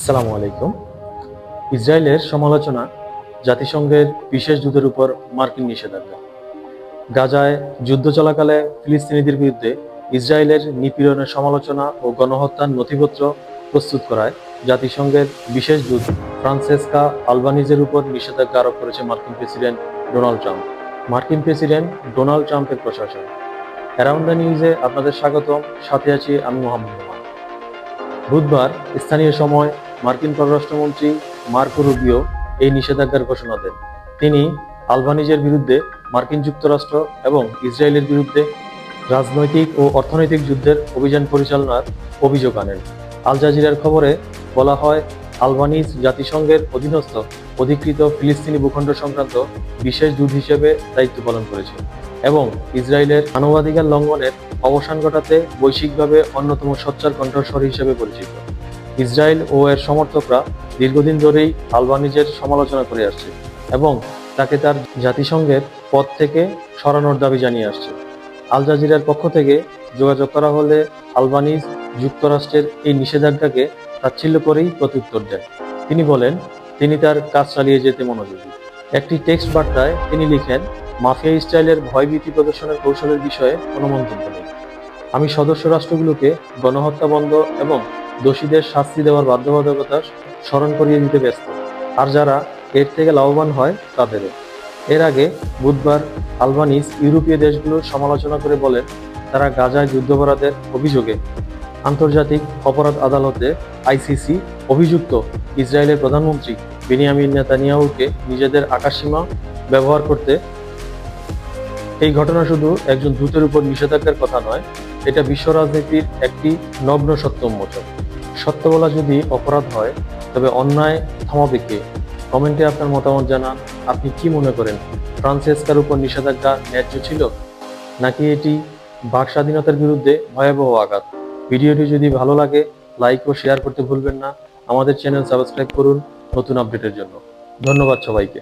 আসসালামু আলাইকুম। ইসরায়েলের সমালোচনা, জাতিসংঘের বিশেষ দূতের উপর মার্কিন নিষেধাজ্ঞা। গাজায় যুদ্ধ চলাকালে ফিলিস্তিনিদের বিরুদ্ধে ইসরায়েলের নিপীড়নের সমালোচনা ও গণহত্যার নথিপত্র প্রস্তুত করায় জাতিসংঘের বিশেষ দূত ফ্রান্সেসকা আলবানিজের উপর নিষেধাজ্ঞা আরোপ করেছে মার্কিন প্রেসিডেন্ট ডোনাল্ড ট্রাম্প। ট্রাম্পের প্রশাসন। অ্যারাউন্ড দ্য নিউজে আপনাদের স্বাগতম। সাথে আছি আমি মোহাম্মদ নোমান। বুধবার স্থানীয় সময় মার্কিন পররাষ্ট্রমন্ত্রী মার্কো রুবিও এই নিষেধাজ্ঞার ঘোষণা দেন। তিনি আলবানিজের বিরুদ্ধে মার্কিন যুক্তরাষ্ট্র এবং ইসরায়েলের বিরুদ্ধে রাজনৈতিক ও অর্থনৈতিক যুদ্ধের অভিযান পরিচালনার অভিযোগ আনেন। আল জাজিরার খবরে বলা হয়, আলবানিজ জাতিসংঘের অধীনস্থ অধিকৃত ফিলিস্তিনি ভূখণ্ড সংক্রান্ত বিশেষ দূত হিসেবে দায়িত্ব পালন করেছে এবং ইসরায়েলের মানবাধিকার লঙ্ঘনের অবসান ঘটাতে বৈশ্বিকভাবে অন্যতম সোচ্চার কণ্ঠস্বর হিসেবে পরিচিত। ইসরায়েল ও এর সমর্থকরা দীর্ঘদিন ধরেই আলবানিজের সমালোচনা করে আসছে এবং তাকে তার জাতিসংঘের পদ থেকে সরানোর দাবি জানিয়ে আসছে। আল জাজিরার পক্ষ থেকে যোগাযোগ করা হলে আলবানিজ যুক্তরাষ্ট্রের এই নিষেধাজ্ঞাকে তাচ্ছিল্য করেই প্রত্যুত্তর দেন। তিনি বলেন, তিনি তার কাজ চালিয়ে যেতে মনোযোগী। একটি টেক্সট বার্তায় তিনি লিখেন, মাফিয়া স্টাইলের ভয়ভীতি প্রদর্শনের কৌশলের বিষয়ে কোনো মন্তব্য নেই। আমি সদস্য রাষ্ট্রগুলোকে গণহত্যা বন্ধ এবং দোষীদের শাস্তি দেওয়ার বাধ্যবাধকতা স্মরণ করিয়ে দিতে ব্যস্ত, আর যারা এর থেকে লাভবান হয় তাদেরও। এর আগে বুধবার আলবানিজ ইউরোপীয় দেশগুলোর সমালোচনা করে বলেন, তারা গাজায় যুদ্ধাপরাধের অভিযোগে আন্তর্জাতিক অপরাধ আদালতে আইসিসি অভিযুক্ত ইসরায়েলের প্রধানমন্ত্রী বেনিয়ামিন নেতানিয়াহুকে নিজেদের আকাশসীমা ব্যবহার করতে। এই ঘটনা শুধু একজন দূতের উপর নিষেধাজ্ঞার কথা নয়, এটা বিশ্ব রাজনীতির একটি নগ্ন সত্য উন্মোচন। সত্য বলা যদি অপরাধ হয়, তবে অন্যায় থামাবে কে? কমেন্টে আপনার মতামত জানান। আপনি কি মনে করেন, ফ্রান্সেসকার উপর নিষেধাজ্ঞা ন্যায্য ছিল, নাকি এটি বাক স্বাধীনতার বিরুদ্ধে ভয়াবহ আঘাত? ভিডিওটি যদি ভালো লাগে, লাইক ও শেয়ার করতে ভুলবেন না। আমাদের চ্যানেল সাবস্ক্রাইব করুন নতুন আপডেটের জন্য। ধন্যবাদ সবাইকে।